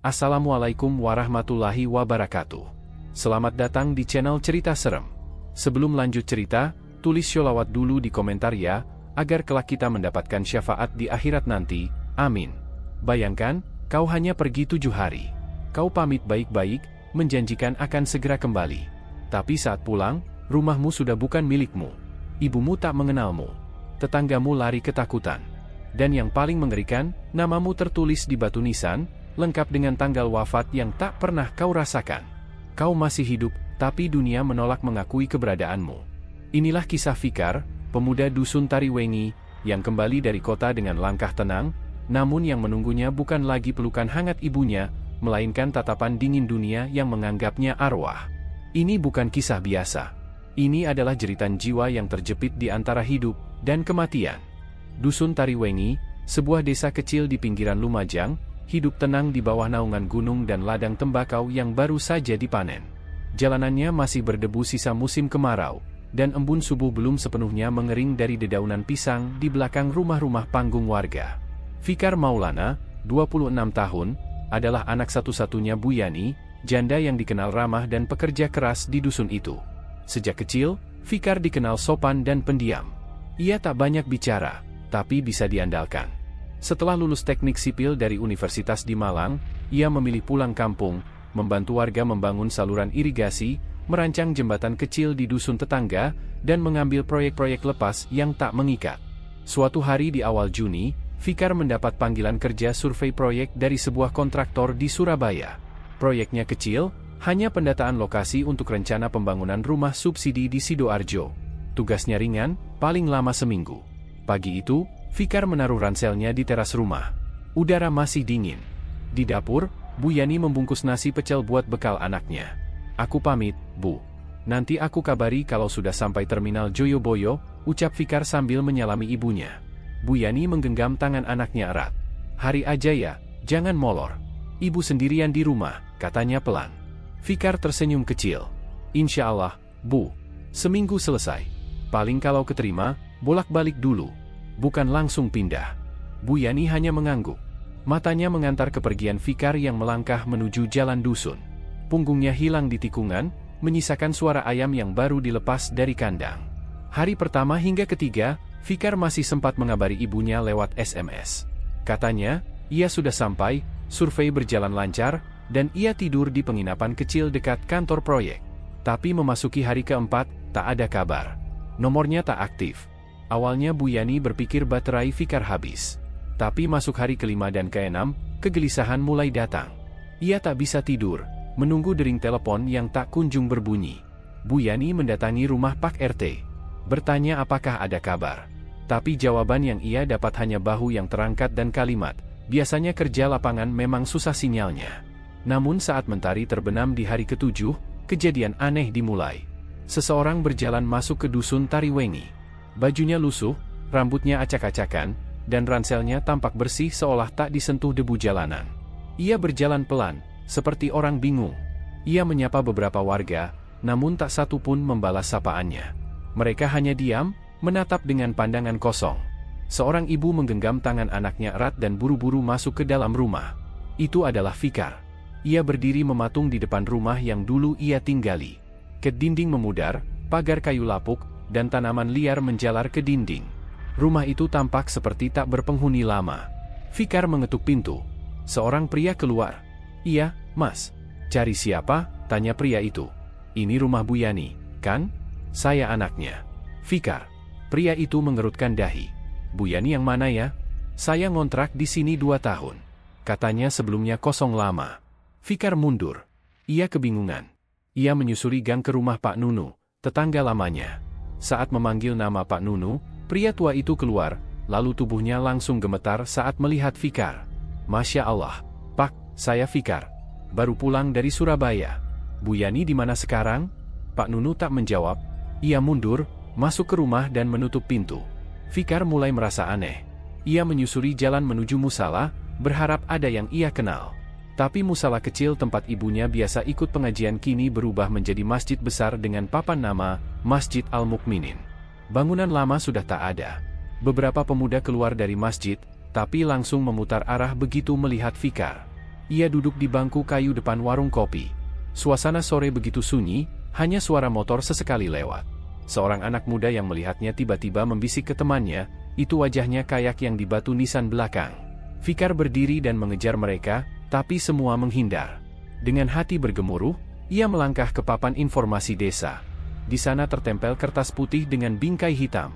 Assalamualaikum warahmatullahi wabarakatuh. Selamat datang di channel Cerita Serem. Sebelum lanjut cerita, tulis sholawat dulu di komentar ya, agar kelak kita mendapatkan syafaat di akhirat nanti, amin. Bayangkan, kau hanya pergi 7 hari. Kau pamit baik-baik, menjanjikan akan segera kembali. Tapi saat pulang, rumahmu sudah bukan milikmu. Ibumu tak mengenalmu. Tetanggamu lari ketakutan. Dan yang paling mengerikan, namamu tertulis di batu nisan, lengkap dengan tanggal wafat yang tak pernah kau rasakan. Kau masih hidup, tapi dunia menolak mengakui keberadaanmu. Inilah kisah Fikar, pemuda dusun Tariwengi, yang kembali dari kota dengan langkah tenang, namun yang menunggunya bukan lagi pelukan hangat ibunya, melainkan tatapan dingin dunia yang menganggapnya arwah. Ini bukan kisah biasa. Ini adalah jeritan jiwa yang terjepit di antara hidup dan kematian. Dusun Tariwengi, sebuah desa kecil di pinggiran Lumajang, hidup tenang di bawah naungan gunung dan ladang tembakau yang baru saja dipanen. Jalanannya masih berdebu sisa musim kemarau, dan embun subuh belum sepenuhnya mengering dari dedaunan pisang di belakang rumah-rumah panggung warga. Fikar Maulana, 26 tahun, adalah anak satu-satunya Bu Yani, janda yang dikenal ramah dan pekerja keras di dusun itu. Sejak kecil, Fikar dikenal sopan dan pendiam. Ia tak banyak bicara, tapi bisa diandalkan. Setelah lulus teknik sipil dari Universitas di Malang, ia memilih pulang kampung, membantu warga membangun saluran irigasi, merancang jembatan kecil di dusun tetangga, dan mengambil proyek-proyek lepas yang tak mengikat. Suatu hari di awal Juni, Fikar mendapat panggilan kerja survei proyek dari sebuah kontraktor di Surabaya. Proyeknya kecil, hanya pendataan lokasi untuk rencana pembangunan rumah subsidi di Sidoarjo. Tugasnya ringan, paling lama seminggu. Pagi itu, Fikar menaruh ranselnya di teras rumah. Udara masih dingin. Di dapur, Bu Yani membungkus nasi pecel buat bekal anaknya. "Aku pamit, Bu. Nanti aku kabari kalau sudah sampai terminal Joyoboyo," ucap Fikar sambil menyalami ibunya. Bu Yani menggenggam tangan anaknya erat. "Hari aja ya, jangan molor. Ibu sendirian di rumah," katanya pelan. Fikar tersenyum kecil. "Insya Allah, Bu. Seminggu selesai. Paling kalau keterima, bolak-balik dulu. Bukan langsung pindah." Bu Yani hanya mengangguk. Matanya mengantar kepergian Fikar yang melangkah menuju jalan dusun. Punggungnya hilang di tikungan, menyisakan suara ayam yang baru dilepas dari kandang. Hari pertama hingga ketiga, Fikar masih sempat mengabari ibunya lewat SMS. Katanya, ia sudah sampai, survei berjalan lancar, dan ia tidur di penginapan kecil dekat kantor proyek. Tapi memasuki hari keempat, tak ada kabar. Nomornya tak aktif. Awalnya Bu Yani berpikir baterai Fikar habis. Tapi masuk hari kelima dan keenam, kegelisahan mulai datang. Ia tak bisa tidur, menunggu dering telepon yang tak kunjung berbunyi. Bu Yani mendatangi rumah Pak RT. Bertanya apakah ada kabar. Tapi jawaban yang ia dapat hanya bahu yang terangkat dan kalimat, "Biasanya kerja lapangan memang susah sinyalnya." Namun saat mentari terbenam di hari ketujuh, kejadian aneh dimulai. Seseorang berjalan masuk ke dusun Tariwengi. Bajunya lusuh, rambutnya acak-acakan, dan ranselnya tampak bersih seolah tak disentuh debu jalanan. Ia berjalan pelan, seperti orang bingung. Ia menyapa beberapa warga, namun tak satu pun membalas sapaannya. Mereka hanya diam, menatap dengan pandangan kosong. Seorang ibu menggenggam tangan anaknya erat dan buru-buru masuk ke dalam rumah. Itu adalah Fikar. Ia berdiri mematung di depan rumah yang dulu ia tinggali. Ke dinding memudar, pagar kayu lapuk, dan tanaman liar menjalar ke dinding. Rumah itu tampak seperti tak berpenghuni lama. Fikar mengetuk pintu. Seorang pria keluar. "Iya, Mas. Cari siapa?" tanya pria itu. "Ini rumah Bu Yani, kan? Saya anaknya." "Fikar." Pria itu mengerutkan dahi. "Bu Yani yang mana ya? Saya ngontrak di sini 2 tahun. Katanya sebelumnya kosong lama." Fikar mundur. Ia kebingungan. Ia menyusuri gang ke rumah Pak Nunu, tetangga lamanya. Saat memanggil nama Pak Nunu, pria tua itu keluar, lalu tubuhnya langsung gemetar saat melihat Fikar. "Masya Allah, Pak, saya Fikar. Baru pulang dari Surabaya. Bu Yani di mana sekarang?" Pak Nunu tak menjawab. Ia mundur, masuk ke rumah dan menutup pintu. Fikar mulai merasa aneh. Ia menyusuri jalan menuju musala, berharap ada yang ia kenal. Tapi musala kecil tempat ibunya biasa ikut pengajian kini berubah menjadi masjid besar dengan papan nama, Masjid Al-Mukminin. Bangunan lama sudah tak ada. Beberapa pemuda keluar dari masjid, tapi langsung memutar arah begitu melihat Fikar. Ia duduk di bangku kayu depan warung kopi. Suasana sore begitu sunyi, hanya suara motor sesekali lewat. Seorang anak muda yang melihatnya tiba-tiba membisik ke temannya, itu wajahnya kayak yang di batu nisan belakang. Fikar berdiri dan mengejar mereka, tapi semua menghindar. Dengan hati bergemuruh, ia melangkah ke papan informasi desa. Di sana tertempel kertas putih dengan bingkai hitam.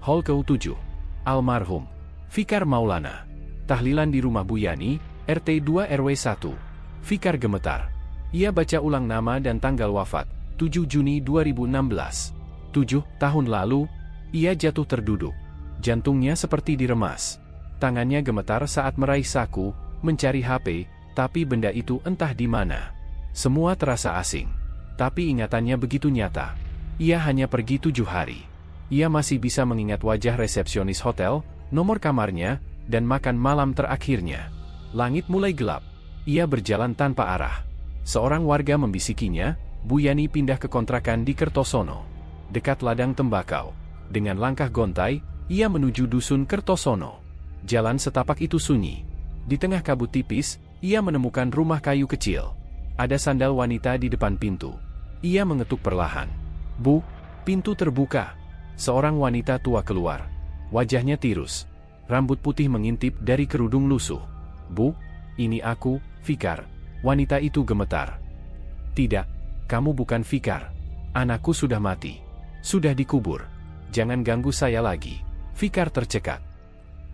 Hall ke-7. Almarhum Fikar Maulana. Tahlilan di rumah Bu Yani, RT 2 RW 1. Fikar gemetar. Ia baca ulang nama dan tanggal wafat, 7 Juni 2016. 7 tahun lalu, ia jatuh terduduk. Jantungnya seperti diremas. Tangannya gemetar saat meraih saku, mencari HP, tapi benda itu entah di mana. Semua terasa asing. Tapi ingatannya begitu nyata. Ia hanya pergi 7 hari. Ia masih bisa mengingat wajah resepsionis hotel, nomor kamarnya, dan makan malam terakhirnya. Langit mulai gelap. Ia berjalan tanpa arah. Seorang warga membisikinya, Bu Yani pindah ke kontrakan di Kertosono, dekat ladang tembakau. Dengan langkah gontai, ia menuju dusun Kertosono. Jalan setapak itu sunyi. Di tengah kabut tipis, ia menemukan rumah kayu kecil. Ada sandal wanita di depan pintu. Ia mengetuk perlahan. "Bu," pintu terbuka. Seorang wanita tua keluar. Wajahnya tirus. Rambut putih mengintip dari kerudung lusuh. "Bu, ini aku, Fikar." Wanita itu gemetar. "Tidak, kamu bukan Fikar. Anakku sudah mati. Sudah dikubur. Jangan ganggu saya lagi." Fikar tercekat.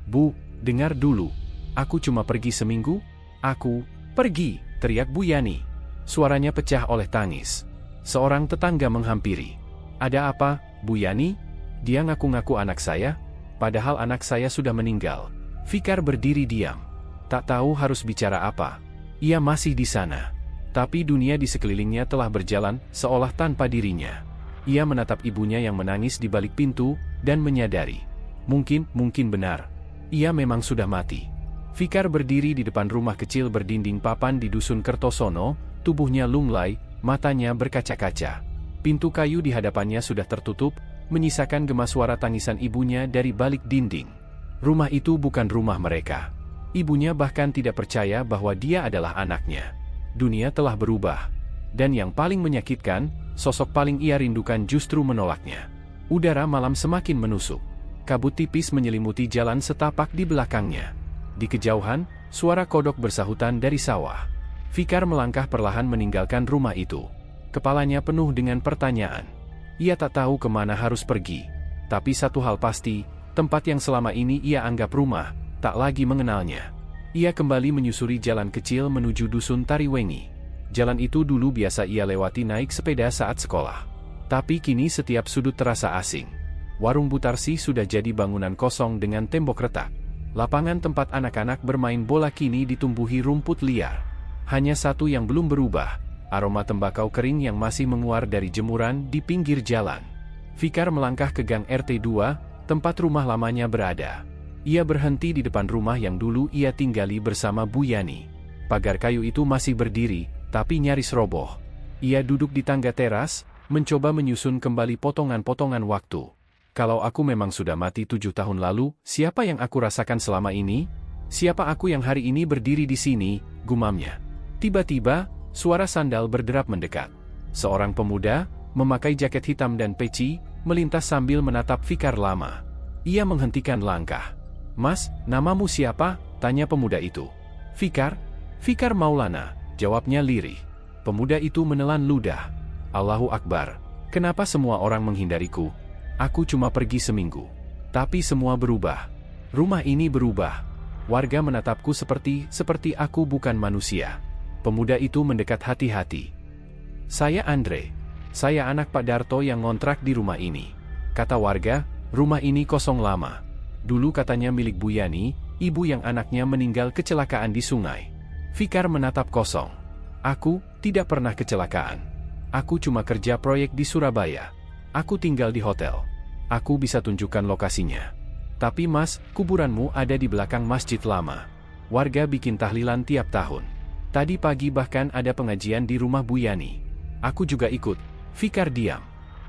"Bu, dengar dulu. Aku cuma pergi seminggu." "Aku pergi," teriak Bu Yani. Suaranya pecah oleh tangis. Seorang tetangga menghampiri. "Ada apa, Bu Yani? Dia ngaku-ngaku anak saya, padahal anak saya sudah meninggal." Fikar berdiri diam. Tak tahu harus bicara apa. Ia masih di sana. Tapi dunia di sekelilingnya telah berjalan seolah tanpa dirinya. Ia menatap ibunya yang menangis di balik pintu, dan menyadari. Mungkin benar. Ia memang sudah mati. Fikar berdiri di depan rumah kecil berdinding papan di dusun Kertosono, tubuhnya lunglai, matanya berkaca-kaca. Pintu kayu di hadapannya sudah tertutup, menyisakan gema suara tangisan ibunya dari balik dinding. Rumah itu bukan rumah mereka. Ibunya bahkan tidak percaya bahwa dia adalah anaknya. Dunia telah berubah. Dan yang paling menyakitkan, sosok paling ia rindukan justru menolaknya. Udara malam semakin menusuk. Kabut tipis menyelimuti jalan setapak di belakangnya. Di kejauhan, suara kodok bersahutan dari sawah. Fikar melangkah perlahan meninggalkan rumah itu. Kepalanya penuh dengan pertanyaan. Ia tak tahu kemana harus pergi. Tapi satu hal pasti, tempat yang selama ini ia anggap rumah, tak lagi mengenalnya. Ia kembali menyusuri jalan kecil menuju dusun Tariwengi. Jalan itu dulu biasa ia lewati naik sepeda saat sekolah. Tapi kini setiap sudut terasa asing. Warung Butarsi sudah jadi bangunan kosong dengan tembok retak. Lapangan tempat anak-anak bermain bola kini ditumbuhi rumput liar. Hanya satu yang belum berubah, aroma tembakau kering yang masih menguar dari jemuran di pinggir jalan. Fikar melangkah ke gang RT 2, tempat rumah lamanya berada. Ia berhenti di depan rumah yang dulu ia tinggali bersama Bu Yani. Pagar kayu itu masih berdiri, tapi nyaris roboh. Ia duduk di tangga teras, mencoba menyusun kembali potongan-potongan waktu. Kalau aku memang sudah mati 7 tahun lalu, siapa yang aku rasakan selama ini? Siapa aku yang hari ini berdiri di sini, gumamnya. Tiba-tiba, suara sandal berderap mendekat. Seorang pemuda, memakai jaket hitam dan peci, melintas sambil menatap Fikar lama. Ia menghentikan langkah. "Mas, namamu siapa?" tanya pemuda itu. Fikar Maulana," jawabnya lirih. Pemuda itu menelan ludah. "Allahu Akbar. Kenapa semua orang menghindariku? Aku cuma pergi seminggu. Tapi semua berubah. Rumah ini berubah. Warga menatapku seperti aku bukan manusia." Pemuda itu mendekat hati-hati. "Saya Andre. Saya anak Pak Darto yang ngontrak di rumah ini." Kata warga, "Rumah ini kosong lama. Dulu katanya milik Bu Yani, ibu yang anaknya meninggal kecelakaan di sungai." Fikar menatap kosong. "Aku tidak pernah kecelakaan. Aku cuma kerja proyek di Surabaya. Aku tinggal di hotel. Aku bisa tunjukkan lokasinya. Tapi mas, kuburanmu ada di belakang masjid lama. Warga bikin tahlilan tiap tahun. Tadi pagi bahkan ada pengajian di rumah Bu Yani. Aku juga ikut." Fikar diam.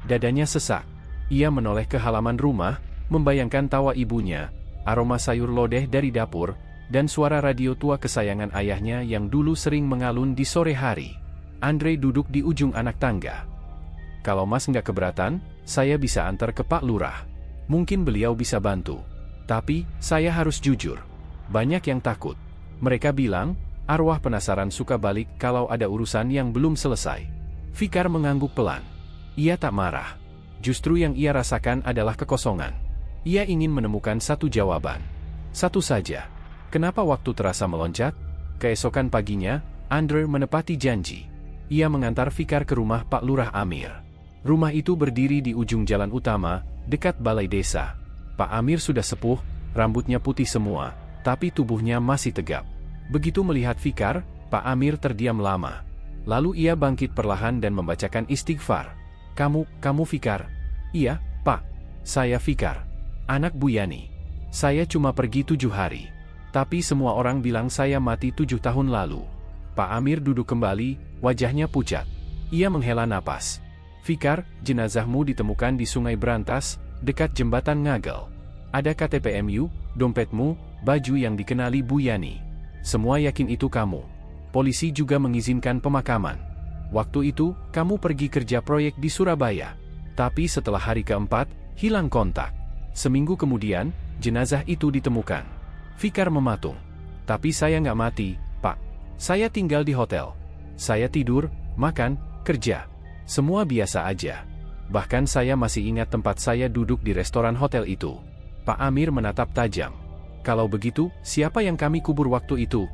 Dadanya sesak. Ia menoleh ke halaman rumah, membayangkan tawa ibunya, aroma sayur lodeh dari dapur, dan suara radio tua kesayangan ayahnya yang dulu sering mengalun di sore hari. Andre duduk di ujung anak tangga. "Kalau Mas nggak keberatan, saya bisa antar ke Pak Lurah. Mungkin beliau bisa bantu. Tapi, saya harus jujur. Banyak yang takut. Mereka bilang, arwah penasaran suka balik kalau ada urusan yang belum selesai." Fikar mengangguk pelan. Ia tak marah. Justru yang ia rasakan adalah kekosongan. Ia ingin menemukan satu jawaban. Satu saja. Kenapa waktu terasa meloncat? Keesokan paginya, Andre menepati janji. Ia mengantar Fikar ke rumah Pak Lurah Amir. Rumah itu berdiri di ujung jalan utama, dekat balai desa. Pak Amir sudah sepuh, rambutnya putih semua, tapi tubuhnya masih tegap. Begitu melihat Fikar, Pak Amir terdiam lama. Lalu ia bangkit perlahan dan membacakan istighfar. Kamu Fikar?" "Iya, Pak. Saya Fikar. Anak Bu Yani. Saya cuma pergi 7 hari. Tapi semua orang bilang saya mati 7 tahun lalu." Pak Amir duduk kembali, wajahnya pucat. Ia menghela napas. "Fikar, jenazahmu ditemukan di Sungai Berantas, dekat jembatan Ngagel. Ada KTP-MU, dompetmu, baju yang dikenali Bu Yani. Semua yakin itu kamu. Polisi juga mengizinkan pemakaman. Waktu itu, kamu pergi kerja proyek di Surabaya. Tapi setelah hari keempat, hilang kontak. Seminggu kemudian, jenazah itu ditemukan." Fikar mematung. "Tapi saya nggak mati, Pak. Saya tinggal di hotel. Saya tidur, makan, kerja. Semua biasa aja. Bahkan saya masih ingat tempat saya duduk di restoran hotel itu." Pak Amir menatap tajam. "Kalau begitu, siapa yang kami kubur waktu itu?"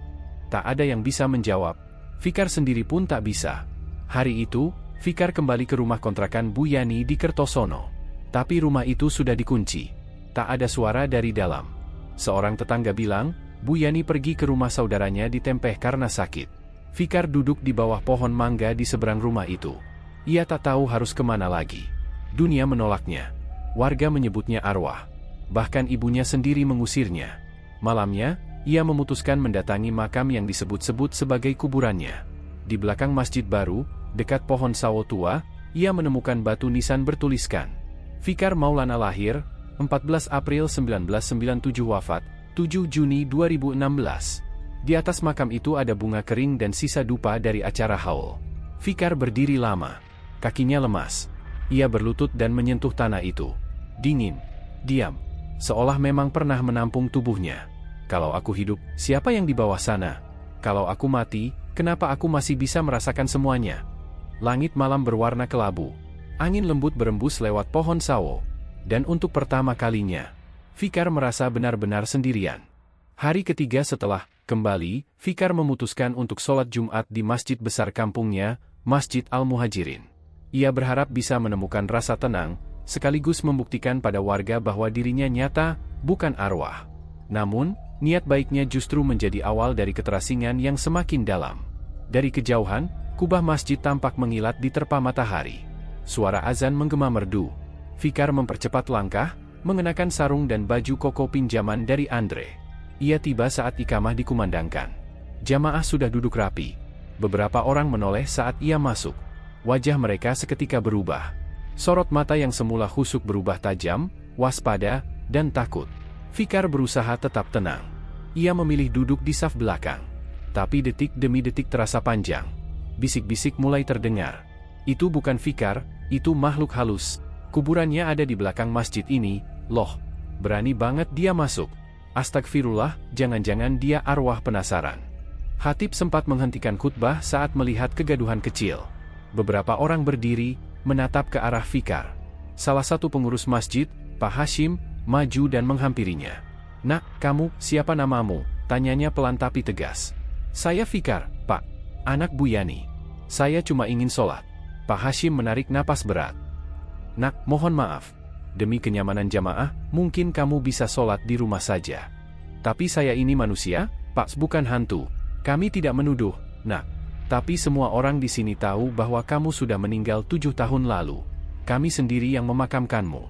Tak ada yang bisa menjawab. Fikar sendiri pun tak bisa. Hari itu, Fikar kembali ke rumah kontrakan Bu Yani di Kertosono. Tapi rumah itu sudah dikunci. Tak ada suara dari dalam. Seorang tetangga bilang, Bu Yani pergi ke rumah saudaranya di Tempeh karena sakit. Fikar duduk di bawah pohon mangga di seberang rumah itu. Ia tak tahu harus kemana lagi. Dunia menolaknya. Warga menyebutnya arwah. Bahkan ibunya sendiri mengusirnya. Malamnya, ia memutuskan mendatangi makam yang disebut-sebut sebagai kuburannya. Di belakang masjid baru, dekat pohon sawo tua, ia menemukan batu nisan bertuliskan, "Fikar Maulana lahir, 14 April 1997 wafat, 7 Juni 2016. Di atas makam itu ada bunga kering dan sisa dupa dari acara haul. Fikar berdiri lama. Kakinya lemas. Ia berlutut dan menyentuh tanah itu. Dingin. Diam. Seolah memang pernah menampung tubuhnya. Kalau aku hidup, siapa yang di bawah sana? Kalau aku mati, kenapa aku masih bisa merasakan semuanya? Langit malam berwarna kelabu. Angin lembut berembus lewat pohon sawo. Dan untuk pertama kalinya, Fikar merasa benar-benar sendirian. Hari ketiga setelah kembali, Fikar memutuskan untuk sholat Jumat di masjid besar kampungnya, Masjid Al-Muhajirin. Ia berharap bisa menemukan rasa tenang, sekaligus membuktikan pada warga bahwa dirinya nyata, bukan arwah. Namun, niat baiknya justru menjadi awal dari keterasingan yang semakin dalam. Dari kejauhan, kubah masjid tampak mengilat di terpa matahari. Suara azan menggema merdu. Fikar mempercepat langkah, mengenakan sarung dan baju koko pinjaman dari Andre. Ia tiba saat ikamah dikumandangkan. Jamaah sudah duduk rapi. Beberapa orang menoleh saat ia masuk. Wajah mereka seketika berubah. Sorot mata yang semula khusyuk berubah tajam, waspada, dan takut. Fikar berusaha tetap tenang. Ia memilih duduk di saf belakang. Tapi detik demi detik terasa panjang. Bisik-bisik mulai terdengar. Itu bukan Fikar, itu makhluk halus. Kuburannya ada di belakang masjid ini, loh. Berani banget dia masuk. Astagfirullah, jangan-jangan dia arwah penasaran. Khatib sempat menghentikan khutbah saat melihat kegaduhan kecil. Beberapa orang berdiri, menatap ke arah Fikar. Salah satu pengurus masjid, Pak Hashim, maju dan menghampirinya. "Nak, kamu, siapa namamu?" tanyanya pelan tapi tegas. "Saya Fikar, Pak. Anak Bu Yani. Saya cuma ingin sholat." Pak Hashim menarik napas berat. "Nak, mohon maaf. Demi kenyamanan jamaah, mungkin kamu bisa sholat di rumah saja. Tapi saya ini manusia, Pak, bukan hantu. Kami tidak menuduh, Nak. Tapi semua orang di sini tahu bahwa kamu sudah meninggal 7 tahun lalu. Kami sendiri yang memakamkanmu."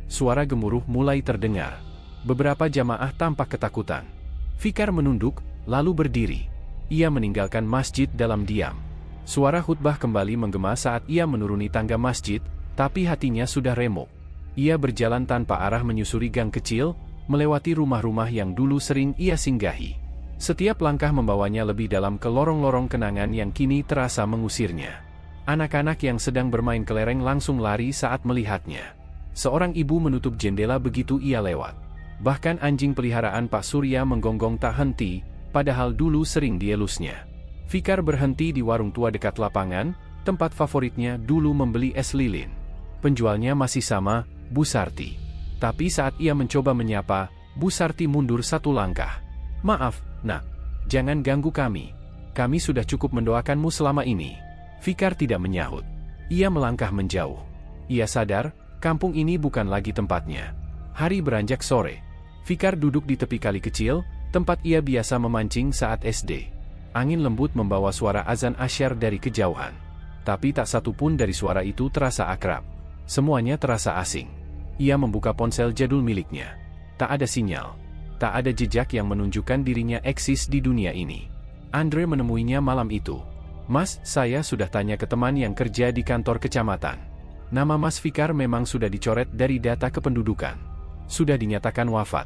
Suara gemuruh mulai terdengar. Beberapa jamaah tampak ketakutan. Fikar menunduk, lalu berdiri. Ia meninggalkan masjid dalam diam. Suara khutbah kembali menggema saat ia menuruni tangga masjid, tapi hatinya sudah remuk. Ia berjalan tanpa arah menyusuri gang kecil, melewati rumah-rumah yang dulu sering ia singgahi. Setiap langkah membawanya lebih dalam ke lorong-lorong kenangan yang kini terasa mengusirnya. Anak-anak yang sedang bermain kelereng langsung lari saat melihatnya. Seorang ibu menutup jendela begitu ia lewat. Bahkan anjing peliharaan Pak Surya menggonggong tak henti, padahal dulu sering dielusnya. Fikar berhenti di warung tua dekat lapangan, tempat favoritnya dulu membeli es lilin. Penjualnya masih sama, Bu Sarti. Tapi saat ia mencoba menyapa, Bu Sarti mundur satu langkah. "Maaf, Nak. Jangan ganggu kami. Kami sudah cukup mendoakanmu selama ini." Fikar tidak menyahut. Ia melangkah menjauh. Ia sadar, kampung ini bukan lagi tempatnya. Hari beranjak sore. Fikar duduk di tepi kali kecil, tempat ia biasa memancing saat SD. Angin lembut membawa suara azan asyar dari kejauhan. Tapi tak satu pun dari suara itu terasa akrab. Semuanya terasa asing. Ia membuka ponsel jadul miliknya. Tak ada sinyal. Tak ada jejak yang menunjukkan dirinya eksis di dunia ini. Andre menemuinya malam itu. "Mas, saya sudah tanya ke teman yang kerja di kantor kecamatan. Nama Mas Fikar memang sudah dicoret dari data kependudukan. Sudah dinyatakan wafat.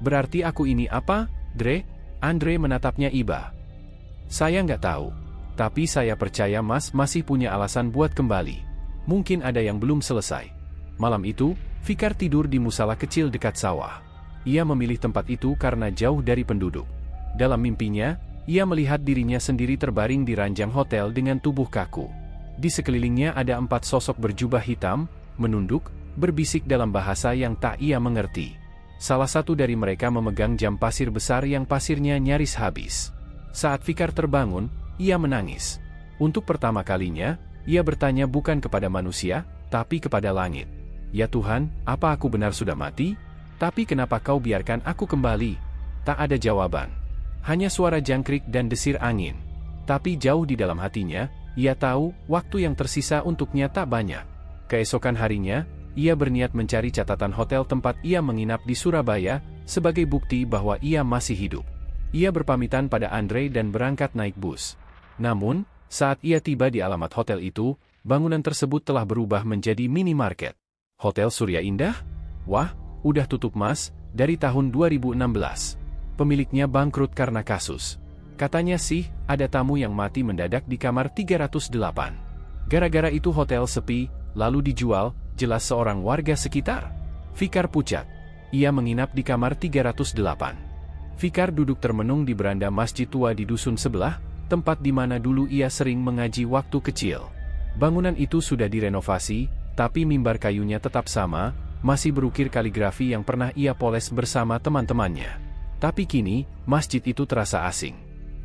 Berarti aku ini apa, Dre?" Andre menatapnya iba. "Saya nggak tahu. Tapi saya percaya Mas masih punya alasan buat kembali. Mungkin ada yang belum selesai." Malam itu, Fikar tidur di musala kecil dekat sawah. Ia memilih tempat itu karena jauh dari penduduk. Dalam mimpinya, ia melihat dirinya sendiri terbaring di ranjang hotel dengan tubuh kaku. Di sekelilingnya ada 4 sosok berjubah hitam, menunduk, berbisik dalam bahasa yang tak ia mengerti. Salah satu dari mereka memegang jam pasir besar yang pasirnya nyaris habis. Saat Fikar terbangun, ia menangis. Untuk pertama kalinya, ia bertanya bukan kepada manusia, tapi kepada langit. "Ya Tuhan, apa aku benar sudah mati? Tapi kenapa kau biarkan aku kembali?" Tak ada jawaban. Hanya suara jangkrik dan desir angin. Tapi jauh di dalam hatinya, ia tahu waktu yang tersisa untuknya tak banyak. Keesokan harinya, ia berniat mencari catatan hotel tempat ia menginap di Surabaya, sebagai bukti bahwa ia masih hidup. Ia berpamitan pada Andre dan berangkat naik bus. Namun, saat ia tiba di alamat hotel itu, bangunan tersebut telah berubah menjadi minimarket. "Hotel Surya Indah? Wah, udah tutup Mas, dari tahun 2016. Pemiliknya bangkrut karena kasus. Katanya sih, ada tamu yang mati mendadak di kamar 308. Gara-gara itu hotel sepi, lalu dijual, jelas seorang warga sekitar." Fikar pucat. Ia menginap di kamar 308. Fikar duduk termenung di beranda masjid tua di dusun sebelah, tempat di mana dulu ia sering mengaji waktu kecil. Bangunan itu sudah direnovasi, tapi mimbar kayunya tetap sama, masih berukir kaligrafi yang pernah ia poles bersama teman-temannya. Tapi kini, masjid itu terasa asing.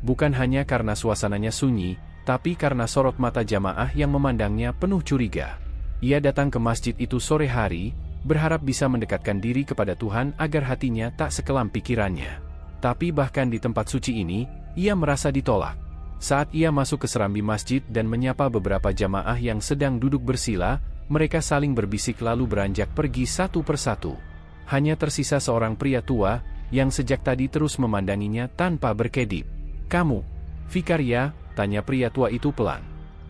Bukan hanya karena suasananya sunyi, tapi karena sorot mata jamaah yang memandangnya penuh curiga. Ia datang ke masjid itu sore hari, berharap bisa mendekatkan diri kepada Tuhan agar hatinya tak sekelam pikirannya. Tapi bahkan di tempat suci ini, ia merasa ditolak. Saat ia masuk ke serambi masjid dan menyapa beberapa jamaah yang sedang duduk bersila, mereka saling berbisik lalu beranjak pergi satu persatu. Hanya tersisa seorang pria tua, yang sejak tadi terus memandanginya tanpa berkedip. "Kamu, Fikar ya?" tanya pria tua itu pelan.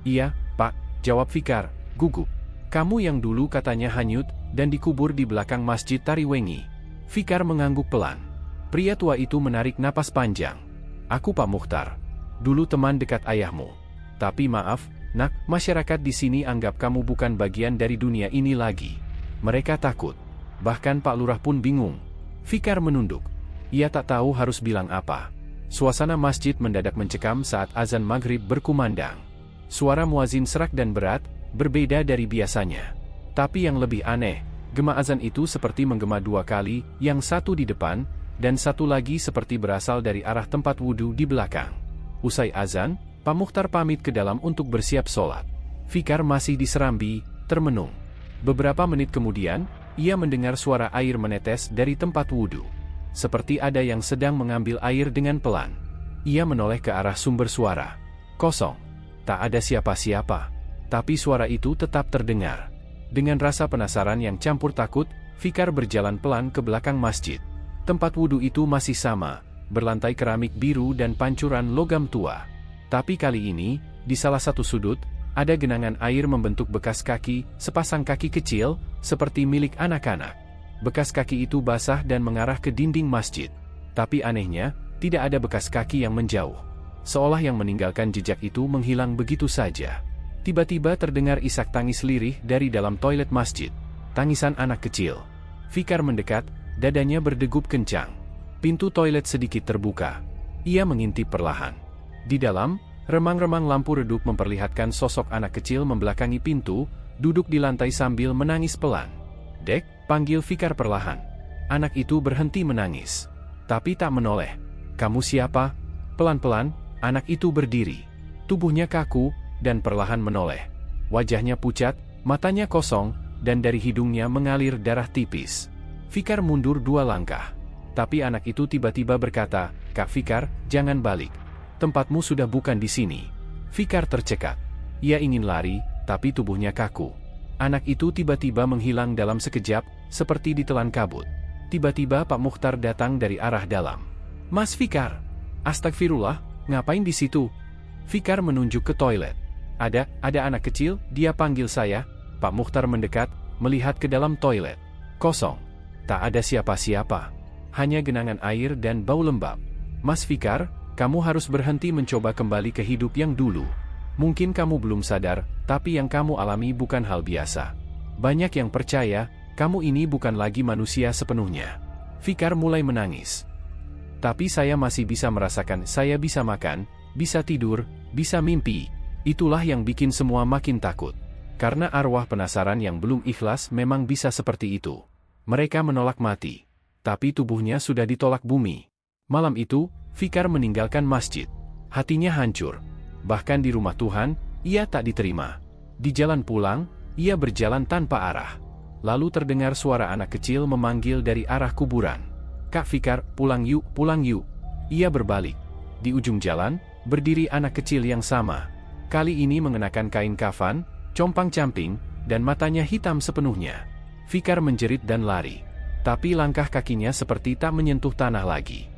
"Iya, Pak," jawab Fikar, gugup. "Kamu yang dulu katanya hanyut, dan dikubur di belakang Masjid Tariwengi." Fikar mengangguk pelan. Pria tua itu menarik napas panjang. "Aku Pak Mukhtar. Dulu teman dekat ayahmu. Tapi maaf, Nak, masyarakat di sini anggap kamu bukan bagian dari dunia ini lagi." Mereka takut. Bahkan Pak Lurah pun bingung. Fikar menunduk. Ia tak tahu harus bilang apa. Suasana masjid mendadak mencekam saat azan maghrib berkumandang. Suara muazin serak dan berat, berbeda dari biasanya. Tapi yang lebih aneh, gema azan itu seperti menggema 2 kali, yang satu di depan, dan satu lagi seperti berasal dari arah tempat wudhu di belakang. Usai azan, Pak Mukhtar pamit ke dalam untuk bersiap sholat. Fikar masih di serambi, termenung. Beberapa menit kemudian, ia mendengar suara air menetes dari tempat wudhu. Seperti ada yang sedang mengambil air dengan pelan. Ia menoleh ke arah sumber suara. Kosong. Tak ada siapa-siapa. Tapi suara itu tetap terdengar. Dengan rasa penasaran yang campur takut, Fikar berjalan pelan ke belakang masjid. Tempat wudhu itu masih sama, berlantai keramik biru dan pancuran logam tua. Tapi kali ini, di salah satu sudut, ada genangan air membentuk bekas kaki, sepasang kaki kecil, seperti milik anak-anak. Bekas kaki itu basah dan mengarah ke dinding masjid. Tapi anehnya, Tidak ada bekas kaki yang menjauh. Seolah yang meninggalkan jejak itu menghilang begitu saja. Tiba-tiba terdengar isak tangis lirih dari dalam toilet masjid. Tangisan anak kecil. Fikar mendekat, dadanya berdegup kencang. Pintu toilet sedikit terbuka. Ia mengintip perlahan. Di dalam, remang-remang lampu redup memperlihatkan sosok anak kecil membelakangi pintu, duduk di lantai sambil menangis pelan. "Dek," panggil Fikar perlahan. Anak itu berhenti menangis. Tapi tak menoleh. "Kamu siapa?" Pelan-pelan, anak itu berdiri. Tubuhnya kaku, dan perlahan menoleh. Wajahnya pucat, matanya kosong, dan dari hidungnya mengalir darah tipis. Fikar mundur 2 langkah. Tapi anak itu tiba-tiba berkata, "Kak Fikar, jangan balik. Tempatmu sudah bukan di sini." Fikar tercekat. Ia ingin lari, tapi tubuhnya kaku. Anak itu tiba-tiba menghilang dalam sekejap, seperti ditelan kabut. Tiba-tiba Pak Mukhtar datang dari arah dalam. "Mas Fikar." "Astagfirullah, ngapain di situ?" Fikar menunjuk ke toilet. Ada anak kecil," dia panggil saya." Pak Mukhtar mendekat, melihat ke dalam toilet. Kosong. Tak ada siapa-siapa. Hanya genangan air dan bau lembab. "Mas Fikar, kamu harus berhenti mencoba kembali ke hidup yang dulu. Mungkin kamu belum sadar, tapi yang kamu alami bukan hal biasa. Banyak yang percaya, kamu ini bukan lagi manusia sepenuhnya." Fikar mulai menangis. "Tapi saya masih bisa merasakan, saya bisa makan, bisa tidur, bisa mimpi." Itulah yang bikin semua makin takut. Karena arwah penasaran yang belum ikhlas memang bisa seperti itu. Mereka menolak mati. Tapi tubuhnya sudah ditolak bumi. Malam itu, Fikar meninggalkan masjid. Hatinya hancur. Bahkan di rumah Tuhan, ia tak diterima. Di jalan pulang, ia berjalan tanpa arah. Lalu terdengar suara anak kecil memanggil dari arah kuburan. "Kak Fikar, pulang yuk, pulang yuk." Ia berbalik. Di ujung jalan, berdiri anak kecil yang sama. Kali ini mengenakan kain kafan, compang-camping, dan matanya hitam sepenuhnya. Fikar menjerit dan lari. Tapi langkah kakinya seperti tak menyentuh tanah lagi.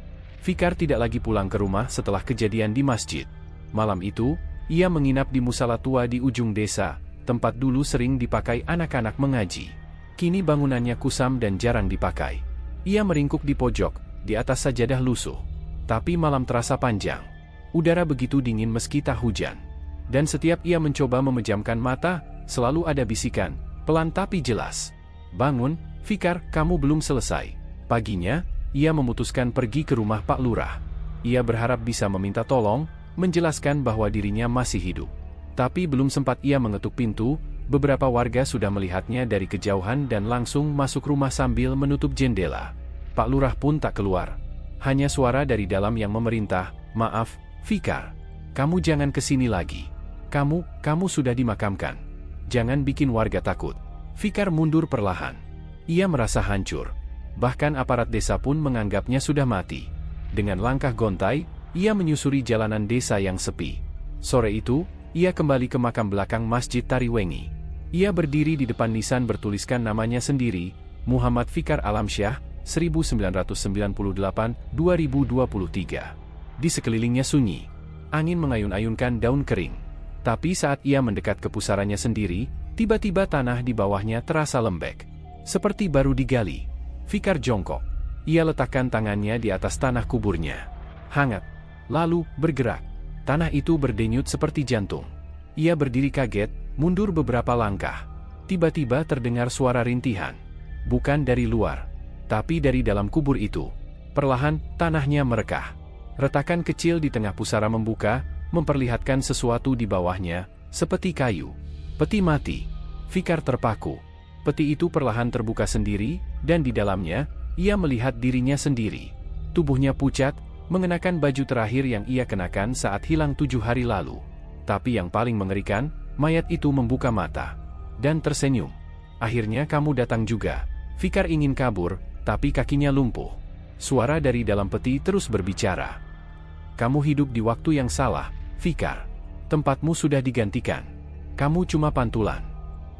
Fikar tidak lagi pulang ke rumah setelah kejadian di masjid. Malam itu, ia menginap di musala tua di ujung desa, tempat dulu sering dipakai anak-anak mengaji. Kini bangunannya kusam dan jarang dipakai. Ia meringkuk di pojok, di atas sajadah lusuh. Tapi malam terasa panjang. Udara begitu dingin meski tak hujan. Dan setiap ia mencoba memejamkan mata, selalu ada bisikan, pelan tapi jelas. "Bangun, Fikar, kamu belum selesai." Paginya, ia memutuskan pergi ke rumah Pak Lurah. Ia berharap bisa meminta tolong, menjelaskan bahwa dirinya masih hidup. Tapi belum sempat ia mengetuk pintu, beberapa warga sudah melihatnya dari kejauhan dan langsung masuk rumah sambil menutup jendela. Pak Lurah pun tak keluar. Hanya suara dari dalam yang memerintah, "Maaf, Fikar. Kamu jangan kesini lagi. Kamu sudah dimakamkan. Jangan bikin warga takut." Fikar mundur perlahan. Ia merasa hancur. Bahkan aparat desa pun menganggapnya sudah mati. Dengan langkah gontai, ia menyusuri jalanan desa yang sepi. Sore itu, ia kembali ke makam belakang Masjid Tariwengi. Ia berdiri di depan nisan bertuliskan namanya sendiri, Muhammad Fikar Alamsyah, 1998-2023. Di sekelilingnya sunyi. Angin mengayun-ayunkan daun kering. Tapi saat ia mendekat ke pusarannya sendiri, tiba-tiba tanah di bawahnya terasa lembek. Seperti baru digali. Fikar jongkok. Ia letakkan tangannya di atas tanah kuburnya. Hangat. Lalu, bergerak. Tanah itu berdenyut seperti jantung. Ia berdiri kaget, mundur beberapa langkah. Tiba-tiba terdengar suara rintihan. Bukan dari luar, tapi dari dalam kubur itu. Perlahan, tanahnya merekah. Retakan kecil di tengah pusara membuka, memperlihatkan sesuatu di bawahnya, seperti kayu. Peti mati. Fikar terpaku. Peti itu perlahan terbuka sendiri, dan di dalamnya, ia melihat dirinya sendiri. Tubuhnya pucat, mengenakan baju terakhir yang ia kenakan saat hilang 7 hari lalu. Tapi yang paling mengerikan, mayat itu membuka mata. Dan tersenyum. "Akhirnya kamu datang juga." Fikar ingin kabur, tapi kakinya lumpuh. Suara dari dalam peti terus berbicara. "Kamu hidup di waktu yang salah, Fikar. Tempatmu sudah digantikan. Kamu cuma pantulan."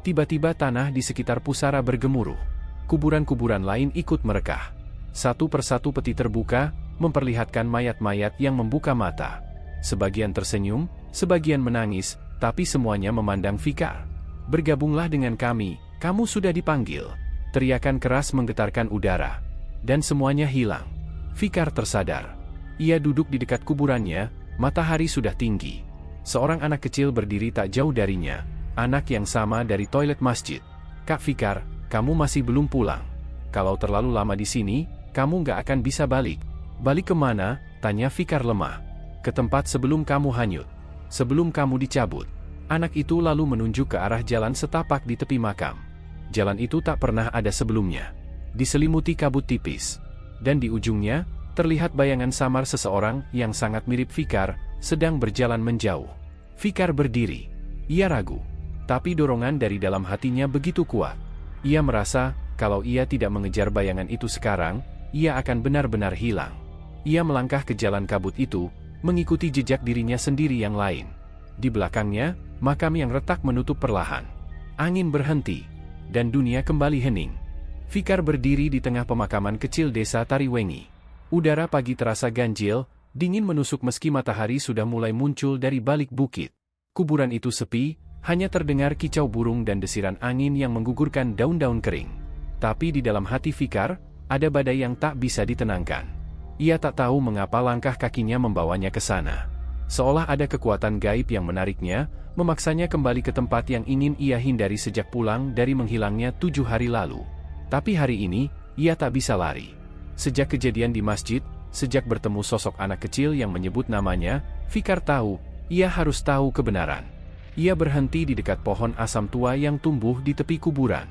Tiba-tiba tanah di sekitar pusara bergemuruh. Kuburan-kuburan lain ikut merekah. Satu persatu peti terbuka, memperlihatkan mayat-mayat yang membuka mata. Sebagian tersenyum, sebagian menangis, tapi semuanya memandang Fikar. "Bergabunglah dengan kami, kamu sudah dipanggil." Teriakan keras menggetarkan udara. Dan semuanya hilang. Fikar tersadar. Ia duduk di dekat kuburannya, matahari sudah tinggi. Seorang anak kecil berdiri tak jauh darinya, anak yang sama dari toilet masjid. "Kak Fikar, kamu masih belum pulang. Kalau terlalu lama di sini, kamu nggak akan bisa balik." "Balik kemana?" tanya Fikar lemah. "Ke tempat sebelum kamu hanyut. Sebelum kamu dicabut." Anak itu lalu menunjuk ke arah jalan setapak di tepi makam. Jalan itu tak pernah ada sebelumnya. Diselimuti kabut tipis. Dan di ujungnya, terlihat bayangan samar seseorang yang sangat mirip Fikar, sedang berjalan menjauh. Fikar berdiri. Ia ragu. Tapi dorongan dari dalam hatinya begitu kuat. Ia merasa, kalau ia tidak mengejar bayangan itu sekarang, ia akan benar-benar hilang. Ia melangkah ke jalan kabut itu, mengikuti jejak dirinya sendiri yang lain. Di belakangnya, makam yang retak menutup perlahan. Angin berhenti, dan dunia kembali hening. Fikar berdiri di tengah pemakaman kecil desa Tariwengi. Udara pagi terasa ganjil, dingin menusuk meski matahari sudah mulai muncul dari balik bukit. Kuburan itu sepi, hanya terdengar kicau burung dan desiran angin yang menggugurkan daun-daun kering. Tapi di dalam hati Fikar, ada badai yang tak bisa ditenangkan. Ia tak tahu mengapa langkah kakinya membawanya ke sana. Seolah ada kekuatan gaib yang menariknya, memaksanya kembali ke tempat yang ingin ia hindari sejak pulang dari menghilangnya 7 hari lalu. Tapi hari ini, ia tak bisa lari. Sejak kejadian di masjid, sejak bertemu sosok anak kecil yang menyebut namanya, Fikar tahu, ia harus tahu kebenaran. Ia berhenti di dekat pohon asam tua yang tumbuh di tepi kuburan.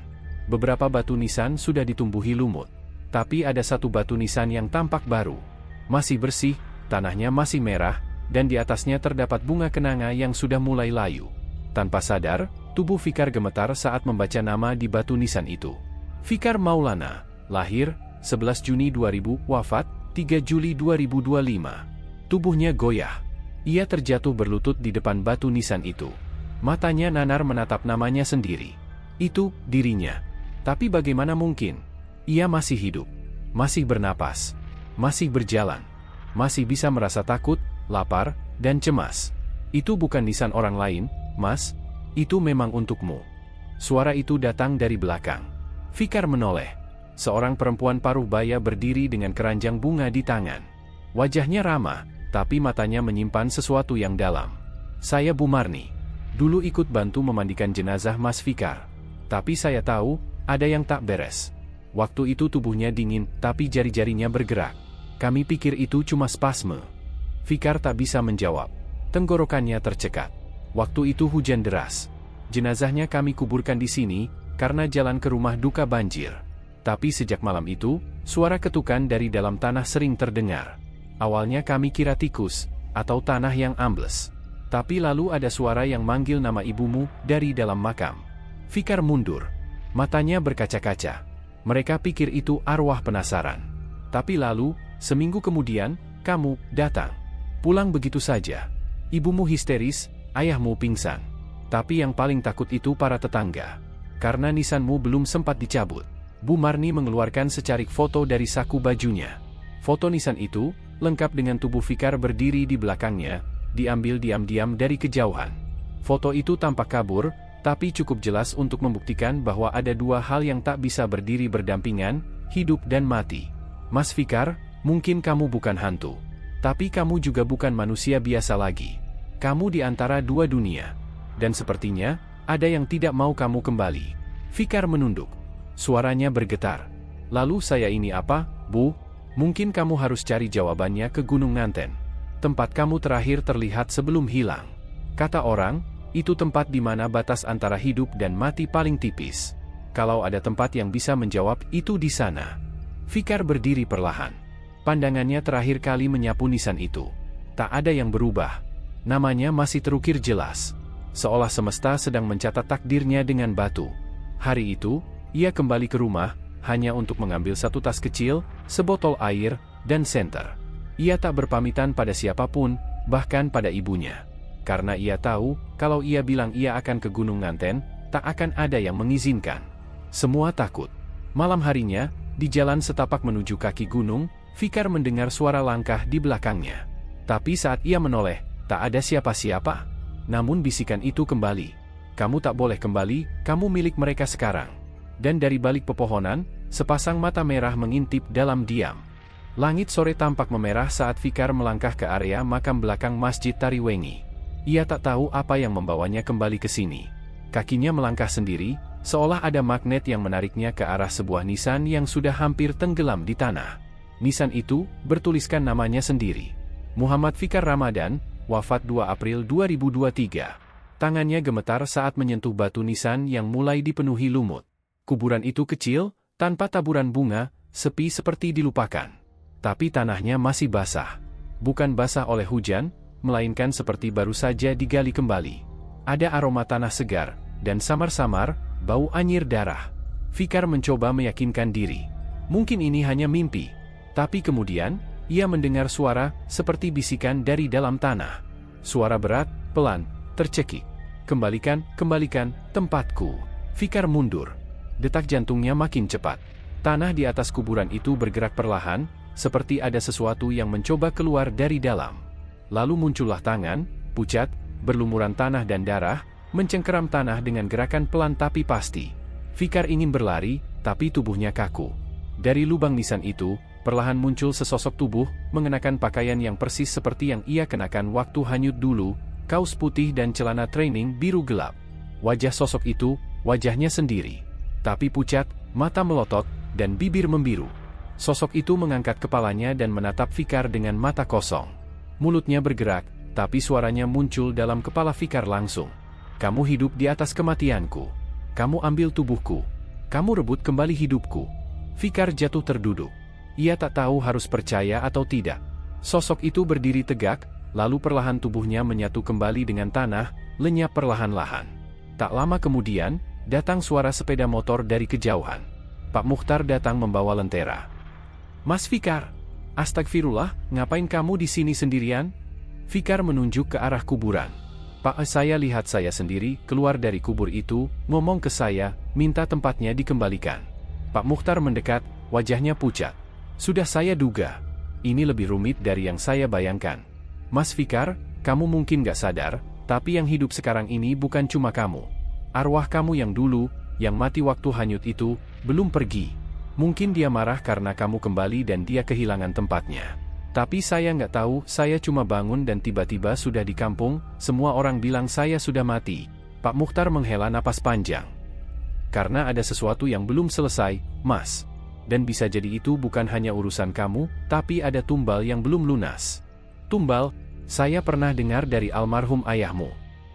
Beberapa batu nisan sudah ditumbuhi lumut. Tapi ada satu batu nisan yang tampak baru. Masih bersih, tanahnya masih merah, dan di atasnya terdapat bunga kenanga yang sudah mulai layu. Tanpa sadar, tubuh Fikar gemetar saat membaca nama di batu nisan itu. Fikar Maulana, lahir 11 Juni 2000, wafat 3 Juli 2025. Tubuhnya goyah. Ia terjatuh berlutut di depan batu nisan itu. Matanya nanar menatap namanya sendiri. Itu dirinya. Tapi bagaimana mungkin? Ia masih hidup, masih bernapas, masih berjalan, masih bisa merasa takut, lapar, dan cemas. "Itu bukan nisan orang lain, Mas. Itu memang untukmu." Suara itu datang dari belakang. Fikar menoleh. Seorang perempuan paruh baya berdiri dengan keranjang bunga di tangan. Wajahnya ramah, tapi matanya menyimpan sesuatu yang dalam. "Saya Bu Marni. Dulu ikut bantu memandikan jenazah Mas Fikar. Tapi saya tahu, ada yang tak beres. Waktu itu tubuhnya dingin, tapi jari-jarinya bergerak. Kami pikir itu cuma spasme." Fikar tak bisa menjawab. Tenggorokannya tercekat. "Waktu itu hujan deras. Jenazahnya kami kuburkan di sini, karena jalan ke rumah duka banjir. Tapi sejak malam itu, suara ketukan dari dalam tanah sering terdengar. Awalnya kami kira tikus, atau tanah yang ambles. Tapi lalu ada suara yang manggil nama ibumu dari dalam makam." Fikar mundur. Matanya berkaca-kaca. Mereka pikir itu arwah penasaran. Tapi lalu, seminggu kemudian, kamu datang. Pulang begitu saja. Ibumu histeris, ayahmu pingsan. Tapi yang paling takut itu para tetangga. Karena nisanmu belum sempat dicabut. Bu Marni mengeluarkan secarik foto dari saku bajunya. Foto nisan itu, lengkap dengan tubuh Fikar berdiri di belakangnya, diambil diam-diam dari kejauhan. Foto itu tampak kabur, tapi cukup jelas untuk membuktikan bahwa ada dua hal yang tak bisa berdiri berdampingan, hidup dan mati. "Mas Fikar, mungkin kamu bukan hantu. Tapi kamu juga bukan manusia biasa lagi. Kamu di antara dua dunia. Dan sepertinya, ada yang tidak mau kamu kembali." Fikar menunduk. Suaranya bergetar. "Lalu saya ini apa, Bu? Mungkin kamu harus cari jawabannya ke Gunung Nganten. Tempat kamu terakhir terlihat sebelum hilang. Kata orang, itu tempat di mana batas antara hidup dan mati paling tipis. Kalau ada tempat yang bisa menjawab, itu di sana." Fikar berdiri perlahan. Pandangannya terakhir kali menyapu nisan itu. Tak ada yang berubah. Namanya masih terukir jelas. Seolah semesta sedang mencatat takdirnya dengan batu. Hari itu, ia kembali ke rumah, hanya untuk mengambil satu tas kecil, sebotol air, dan senter. Ia tak berpamitan pada siapapun, bahkan pada ibunya. Karena ia tahu, kalau ia bilang ia akan ke Gunung Nganten, tak akan ada yang mengizinkan. Semua takut. Malam harinya, di jalan setapak menuju kaki gunung, Fikar mendengar suara langkah di belakangnya. Tapi saat ia menoleh, tak ada siapa-siapa. Namun bisikan itu kembali. "Kamu tak boleh kembali, kamu milik mereka sekarang." Dan dari balik pepohonan, sepasang mata merah mengintip dalam diam. Langit sore tampak memerah saat Fikar melangkah ke area makam belakang Masjid Tariwengi. Ia tak tahu apa yang membawanya kembali ke sini. Kakinya melangkah sendiri, seolah ada magnet yang menariknya ke arah sebuah nisan yang sudah hampir tenggelam di tanah. Nisan itu bertuliskan namanya sendiri. Muhammad Fikar Ramadan, wafat 2 April 2023. Tangannya gemetar saat menyentuh batu nisan yang mulai dipenuhi lumut. Kuburan itu kecil, tanpa taburan bunga, sepi seperti dilupakan. Tapi tanahnya masih basah. Bukan basah oleh hujan, melainkan seperti baru saja digali kembali. Ada aroma tanah segar, dan samar-samar, bau anyir darah. Fikar mencoba meyakinkan diri. Mungkin ini hanya mimpi. Tapi kemudian, ia mendengar suara seperti bisikan dari dalam tanah. Suara berat, pelan, tercekik. Kembalikan tempatku. Fikar mundur. Detak jantungnya makin cepat. Tanah di atas kuburan itu bergerak perlahan, seperti ada sesuatu yang mencoba keluar dari dalam. Lalu muncullah tangan, pucat, berlumuran tanah dan darah, mencengkeram tanah dengan gerakan pelan tapi pasti. Fikar ingin berlari, tapi tubuhnya kaku. Dari lubang nisan itu, perlahan muncul sesosok tubuh, mengenakan pakaian yang persis seperti yang ia kenakan waktu hanyut dulu, kaos putih dan celana training biru gelap. Wajah sosok itu, wajahnya sendiri. Tapi pucat, mata melotot, dan bibir membiru. Sosok itu mengangkat kepalanya dan menatap Fikar dengan mata kosong. Mulutnya bergerak, tapi suaranya muncul dalam kepala Fikar langsung. Kamu hidup di atas kematianku. Kamu ambil tubuhku. Kamu rebut kembali hidupku. Fikar jatuh terduduk. Ia tak tahu harus percaya atau tidak. Sosok itu berdiri tegak, lalu perlahan tubuhnya menyatu kembali dengan tanah, lenyap perlahan-lahan. Tak lama kemudian, datang suara sepeda motor dari kejauhan. Pak Mukhtar datang membawa lentera. Mas Fikar, astagfirullah, ngapain kamu di sini sendirian? Fikar menunjuk ke arah kuburan. Pak, saya lihat saya sendiri keluar dari kubur itu, ngomong ke saya, minta tempatnya dikembalikan. Pak Mukhtar mendekat, wajahnya pucat. Sudah saya duga. Ini lebih rumit dari yang saya bayangkan. Mas Fikar, kamu mungkin gak sadar, tapi yang hidup sekarang ini bukan cuma kamu. Arwah kamu yang dulu, yang mati waktu hanyut itu, belum pergi. Mungkin dia marah karena kamu kembali dan dia kehilangan tempatnya. Tapi saya nggak tahu, saya cuma bangun dan tiba-tiba sudah di kampung, semua orang bilang saya sudah mati. Pak Mukhtar menghela napas panjang. Karena ada sesuatu yang belum selesai, Mas. Dan bisa jadi itu bukan hanya urusan kamu, tapi ada tumbal yang belum lunas. Tumbal, saya pernah dengar dari almarhum ayahmu.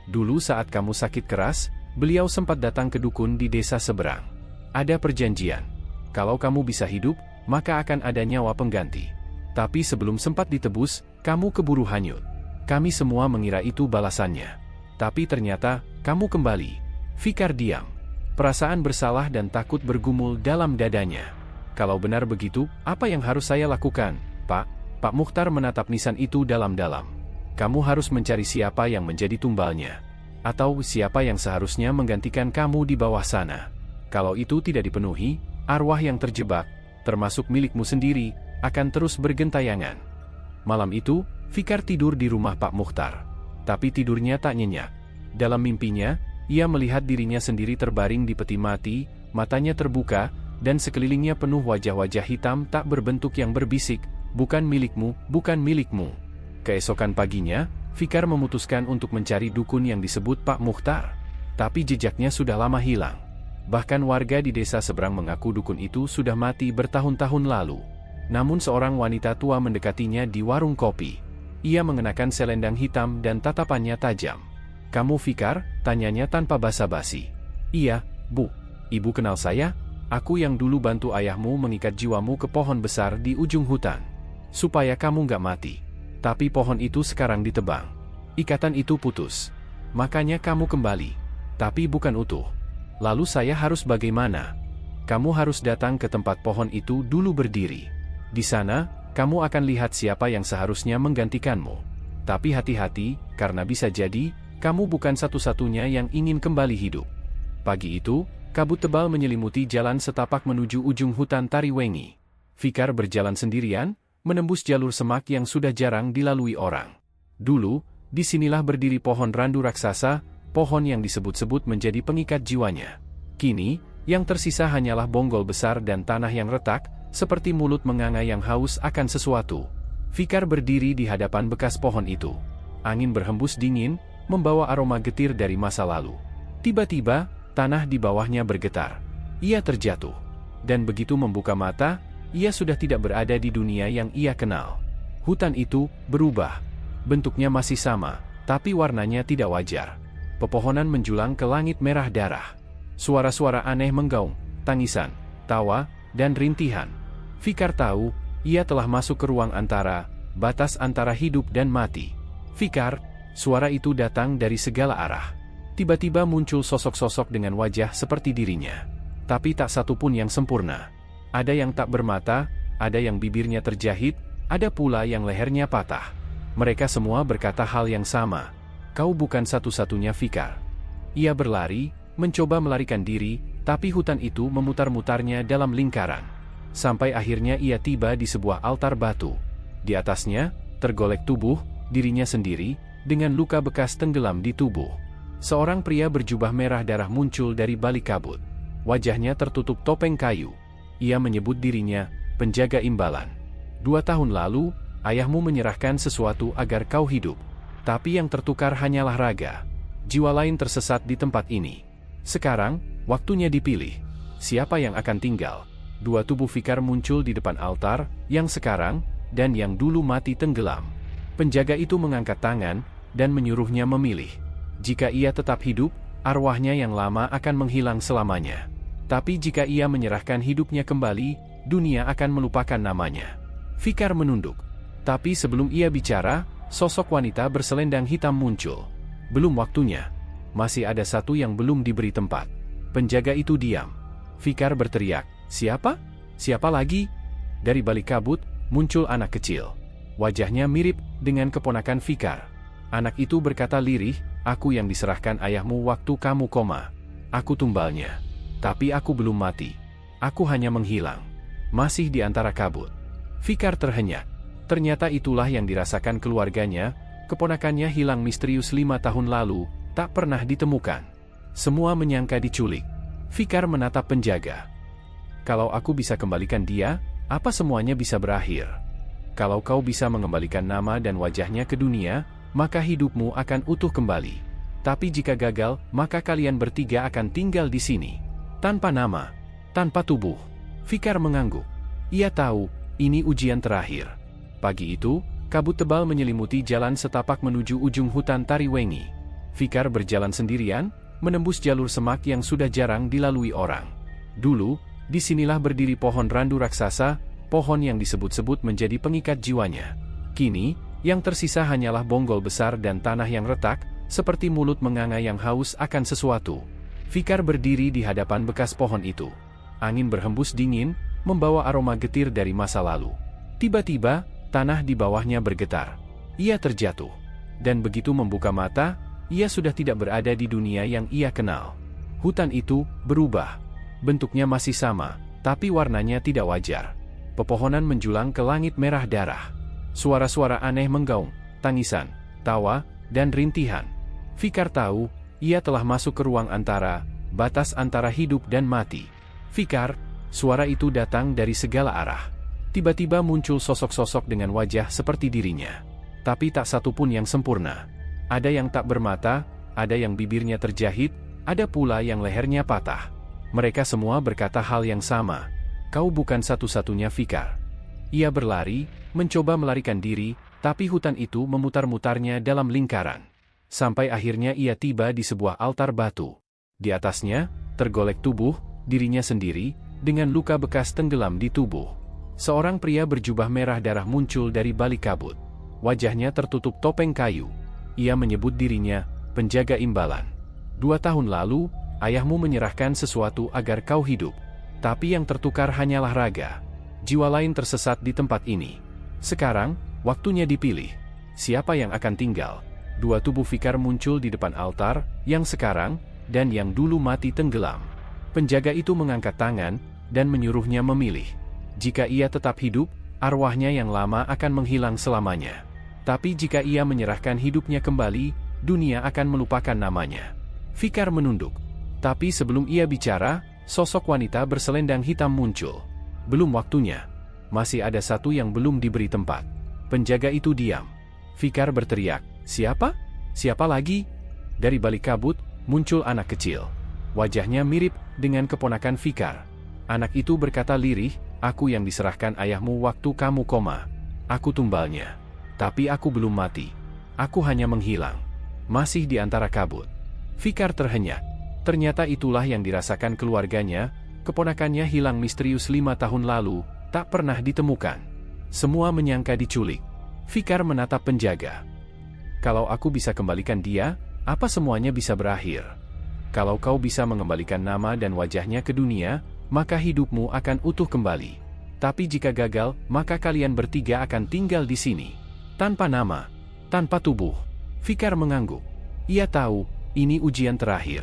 Dulu saat kamu sakit keras, beliau sempat datang ke dukun di desa seberang. Ada perjanjian. Kalau kamu bisa hidup, maka akan ada nyawa pengganti. Tapi sebelum sempat ditebus, kamu keburu hanyut. Kami semua mengira itu balasannya. Tapi ternyata, kamu kembali. Fikar diam. Perasaan bersalah dan takut bergumul dalam dadanya. Kalau benar begitu, apa yang harus saya lakukan, Pak? Pak Mukhtar menatap nisan itu dalam-dalam. Kamu harus mencari siapa yang menjadi tumbalnya. Atau siapa yang seharusnya menggantikan kamu di bawah sana. Kalau itu tidak dipenuhi, arwah yang terjebak, termasuk milikmu sendiri, akan terus bergentayangan. Malam itu, Fikar tidur di rumah Pak Mukhtar. Tapi tidurnya tak nyenyak. Dalam mimpinya, ia melihat dirinya sendiri terbaring di peti mati, matanya terbuka, dan sekelilingnya penuh wajah-wajah hitam tak berbentuk yang berbisik, bukan milikmu, bukan milikmu. Keesokan paginya, Fikar memutuskan untuk mencari dukun yang disebut Pak Mukhtar. Tapi jejaknya sudah lama hilang. Bahkan warga di desa seberang mengaku dukun itu sudah mati bertahun-tahun lalu. Namun seorang wanita tua mendekatinya di warung kopi. Ia mengenakan selendang hitam dan tatapannya tajam. Kamu Fikar? Tanyanya tanpa basa-basi. Iya, Bu. Ibu kenal saya? Aku yang dulu bantu ayahmu mengikat jiwamu ke pohon besar di ujung hutan. Supaya kamu nggak mati. Tapi pohon itu sekarang ditebang. Ikatan itu putus. Makanya kamu kembali. Tapi bukan utuh. Lalu saya harus bagaimana? Kamu harus datang ke tempat pohon itu dulu berdiri. Di sana, kamu akan lihat siapa yang seharusnya menggantikanmu. Tapi hati-hati, karena bisa jadi, kamu bukan satu-satunya yang ingin kembali hidup. Pagi itu, kabut tebal menyelimuti jalan setapak menuju ujung hutan Tariwengi. Fikar berjalan sendirian, menembus jalur semak yang sudah jarang dilalui orang. Dulu, disinilah berdiri pohon randu raksasa, pohon yang disebut-sebut menjadi pengikat jiwanya. Kini, yang tersisa hanyalah bonggol besar dan tanah yang retak, seperti mulut menganga yang haus akan sesuatu. Fikar berdiri di hadapan bekas pohon itu. Angin berhembus dingin, membawa aroma getir dari masa lalu. Tiba-tiba, tanah di bawahnya bergetar. Ia terjatuh. Dan begitu membuka mata, ia sudah tidak berada di dunia yang ia kenal. Hutan itu berubah. Bentuknya masih sama, tapi warnanya tidak wajar. Pepohonan menjulang ke langit merah darah. Suara-suara aneh menggaung, tangisan, tawa, dan rintihan. Fikar tahu, ia telah masuk ke ruang antara, batas antara hidup dan mati. Fikar, suara itu datang dari segala arah. Tiba-tiba muncul sosok-sosok dengan wajah seperti dirinya. Tapi tak satu pun yang sempurna. Ada yang tak bermata, ada yang bibirnya terjahit, ada pula yang lehernya patah. Mereka semua berkata hal yang sama. Kau bukan satu-satunya Fikar. Ia berlari, mencoba melarikan diri, tapi hutan itu memutar-mutarnya dalam lingkaran. Sampai akhirnya ia tiba di sebuah altar batu. Di atasnya, tergolek tubuh, dirinya sendiri, dengan luka bekas tenggelam di tubuh. Seorang pria berjubah merah darah muncul dari balik kabut. Wajahnya tertutup topeng kayu. Ia menyebut dirinya, penjaga imbalan. 2 tahun lalu, ayahmu menyerahkan sesuatu agar kau hidup. Tapi yang tertukar hanyalah raga. Jiwa lain tersesat di tempat ini. Sekarang, waktunya dipilih. Siapa yang akan tinggal? 2 tubuh Fikar muncul di depan altar, yang sekarang, dan yang dulu mati tenggelam. Penjaga itu mengangkat tangan, dan menyuruhnya memilih. Jika ia tetap hidup, arwahnya yang lama akan menghilang selamanya. Tapi jika ia menyerahkan hidupnya kembali, dunia akan melupakan namanya. Fikar menunduk. Tapi sebelum ia bicara, sosok wanita berselendang hitam muncul. Belum waktunya. Masih ada satu yang belum diberi tempat. Penjaga itu diam. Fikar berteriak. Siapa? Siapa lagi? Dari balik kabut, muncul anak kecil. Wajahnya mirip dengan keponakan Fikar. Anak itu berkata lirih, aku yang diserahkan ayahmu waktu kamu koma. Aku tumbalnya. Tapi aku belum mati. Aku hanya menghilang. Masih di antara kabut. Fikar terhenyak. Ternyata itulah yang dirasakan keluarganya. Keponakannya hilang misterius 5 tahun lalu, tak pernah ditemukan. Semua menyangka diculik. Fikar menatap penjaga. Kalau aku bisa kembalikan dia, apa semuanya bisa berakhir? Kalau kau bisa mengembalikan nama dan wajahnya ke dunia, maka hidupmu akan utuh kembali. Tapi jika gagal, maka kalian bertiga akan tinggal di sini. Tanpa nama, tanpa tubuh. Fikar mengangguk. Ia tahu, ini ujian terakhir. Pagi itu, kabut tebal menyelimuti jalan setapak menuju ujung hutan Tariwengi. Fikar berjalan sendirian, menembus jalur semak yang sudah jarang dilalui orang. Dulu, disinilah berdiri pohon randu raksasa, pohon yang disebut-sebut menjadi pengikat jiwanya. Kini, yang tersisa hanyalah bonggol besar dan tanah yang retak, seperti mulut menganga yang haus akan sesuatu. Fikar berdiri di hadapan bekas pohon itu. Angin berhembus dingin, membawa aroma getir dari masa lalu. Tiba-tiba, tanah di bawahnya bergetar. Ia terjatuh. Dan begitu membuka mata, ia sudah tidak berada di dunia yang ia kenal. Hutan itu berubah. Bentuknya masih sama, tapi warnanya tidak wajar. Pepohonan menjulang ke langit merah darah. Suara-suara aneh menggaung, tangisan, tawa, dan rintihan. Fikar tahu, ia telah masuk ke ruang antara, batas antara hidup dan mati. Fikar, suara itu datang dari segala arah. Tiba-tiba muncul sosok-sosok dengan wajah seperti dirinya. Tapi tak satu pun yang sempurna. Ada yang tak bermata, ada yang bibirnya terjahit, ada pula yang lehernya patah. Mereka semua berkata hal yang sama. Kau bukan satu-satunya Fikar. Ia berlari, mencoba melarikan diri, tapi hutan itu memutar-mutarnya dalam lingkaran. Sampai akhirnya ia tiba di sebuah altar batu. Di atasnya, tergolek tubuh, dirinya sendiri, dengan luka bekas tenggelam di tubuh. Seorang pria berjubah merah darah muncul dari balik kabut. Wajahnya tertutup topeng kayu. Ia menyebut dirinya, penjaga imbalan. 2 tahun lalu, ayahmu menyerahkan sesuatu agar kau hidup. Tapi yang tertukar hanyalah raga. Jiwa lain tersesat di tempat ini. Sekarang, waktunya dipilih. Siapa yang akan tinggal? 2 tubuh Fikar muncul di depan altar, yang sekarang, dan yang dulu mati tenggelam. Penjaga itu mengangkat tangan, dan menyuruhnya memilih. Jika ia tetap hidup, arwahnya yang lama akan menghilang selamanya. Tapi jika ia menyerahkan hidupnya kembali, dunia akan melupakan namanya. Fikar menunduk. Tapi sebelum ia bicara, sosok wanita berselendang hitam muncul. Belum waktunya. Masih ada satu yang belum diberi tempat. Penjaga itu diam. Fikar berteriak, "Siapa? Siapa lagi?" Dari balik kabut, muncul anak kecil. Wajahnya mirip dengan keponakan Fikar. Anak itu berkata lirih, "Aku yang diserahkan ayahmu waktu kamu koma. Aku tumbalnya. Tapi aku belum mati. Aku hanya menghilang. Masih di antara kabut." Fikar terhenyak. Ternyata itulah yang dirasakan keluarganya. Keponakannya hilang misterius 5 tahun lalu, tak pernah ditemukan. Semua menyangka diculik. Fikar menatap penjaga. "Kalau aku bisa kembalikan dia, apa semuanya bisa berakhir? Kalau kau bisa mengembalikan nama dan wajahnya ke dunia, maka hidupmu akan utuh kembali. Tapi jika gagal, maka kalian bertiga akan tinggal di sini. Tanpa nama, tanpa tubuh." Fikar mengangguk. Ia tahu, ini ujian terakhir.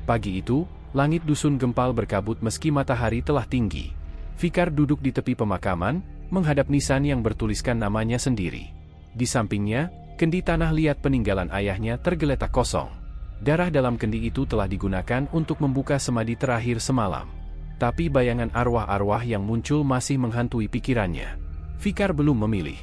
Pagi itu, langit dusun gempal berkabut meski matahari telah tinggi. Fikar duduk di tepi pemakaman, menghadap nisan yang bertuliskan namanya sendiri. Di sampingnya, kendi tanah liat peninggalan ayahnya tergeletak kosong. Darah dalam kendi itu telah digunakan untuk membuka semadi terakhir semalam. Tapi bayangan arwah-arwah yang muncul masih menghantui pikirannya. Fikar belum memilih.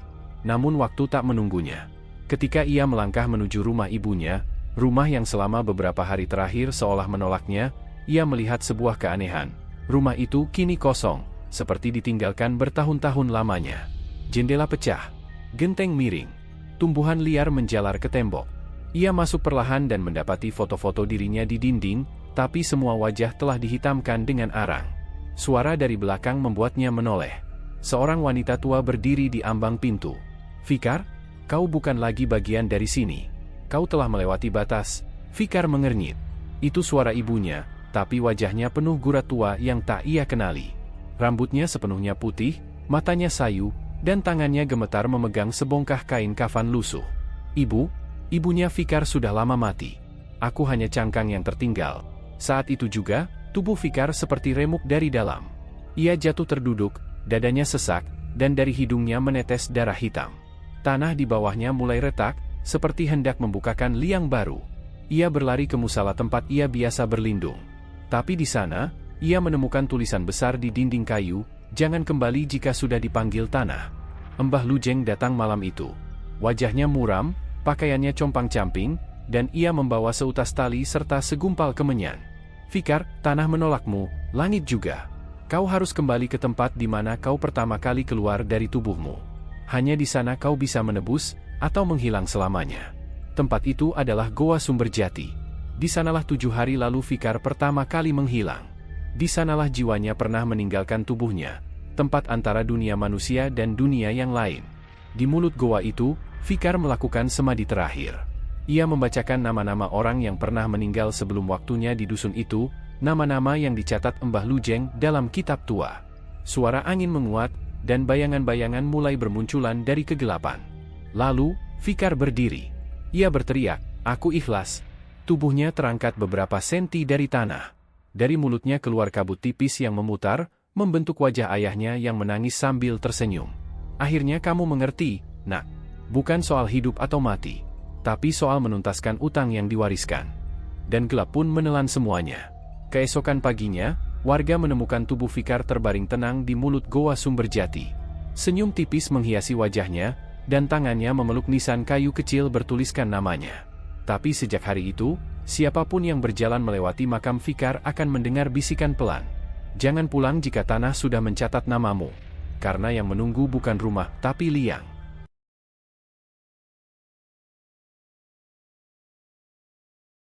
Namun waktu tak menunggunya. Ketika ia melangkah menuju rumah ibunya, rumah yang selama beberapa hari terakhir seolah menolaknya, ia melihat sebuah keanehan. Rumah itu kini kosong, seperti ditinggalkan bertahun-tahun lamanya. Jendela pecah, genteng miring, tumbuhan liar menjalar ke tembok. Ia masuk perlahan dan mendapati foto-foto dirinya di dinding, tapi semua wajah telah dihitamkan dengan arang. Suara dari belakang membuatnya menoleh. Seorang wanita tua berdiri di ambang pintu. "Fikar, kau bukan lagi bagian dari sini. Kau telah melewati batas." Fikar mengernyit. Itu suara ibunya, tapi wajahnya penuh gurat tua yang tak ia kenali. Rambutnya sepenuhnya putih, matanya sayu, dan tangannya gemetar memegang sebongkah kain kafan lusuh. Ibunya Fikar sudah lama mati. Aku hanya cangkang yang tertinggal." Saat itu juga, tubuh Fikar seperti remuk dari dalam. Ia jatuh terduduk, dadanya sesak, dan dari hidungnya menetes darah hitam. Tanah di bawahnya mulai retak, seperti hendak membukakan liang baru. Ia berlari ke musala tempat ia biasa berlindung. Tapi di sana, ia menemukan tulisan besar di dinding kayu, "Jangan kembali jika sudah dipanggil tanah." Mbah Lujeng datang malam itu. Wajahnya muram, pakaiannya compang-camping, dan ia membawa seutas tali serta segumpal kemenyan. "Fikar, tanah menolakmu, langit juga. Kau harus kembali ke tempat di mana kau pertama kali keluar dari tubuhmu. Hanya di sana kau bisa menebus, atau menghilang selamanya." Tempat itu adalah Goa Sumberjati. Di sanalah 7 hari lalu Fikar pertama kali menghilang. Di sanalah jiwanya pernah meninggalkan tubuhnya, tempat antara dunia manusia dan dunia yang lain. Di mulut goa itu, Fikar melakukan semadi terakhir. Ia membacakan nama-nama orang yang pernah meninggal sebelum waktunya di dusun itu, nama-nama yang dicatat Mbah Lujeng dalam kitab tua. Suara angin menguat, dan bayangan-bayangan mulai bermunculan dari kegelapan. Lalu, Fikar berdiri. Ia berteriak, "Aku ikhlas." Tubuhnya terangkat beberapa senti dari tanah. Dari mulutnya keluar kabut tipis yang memutar, membentuk wajah ayahnya yang menangis sambil tersenyum. "Akhirnya kamu mengerti, Nak. Bukan soal hidup atau mati, tapi soal menuntaskan utang yang diwariskan." Dan gelap pun menelan semuanya. Keesokan paginya, warga menemukan tubuh Fikar terbaring tenang di mulut Goa Sumberjati. Senyum tipis menghiasi wajahnya, dan tangannya memeluk nisan kayu kecil bertuliskan namanya. Tapi sejak hari itu, siapapun yang berjalan melewati makam Fikar akan mendengar bisikan pelan. "Jangan pulang jika tanah sudah mencatat namamu. Karena yang menunggu bukan rumah, tapi liang."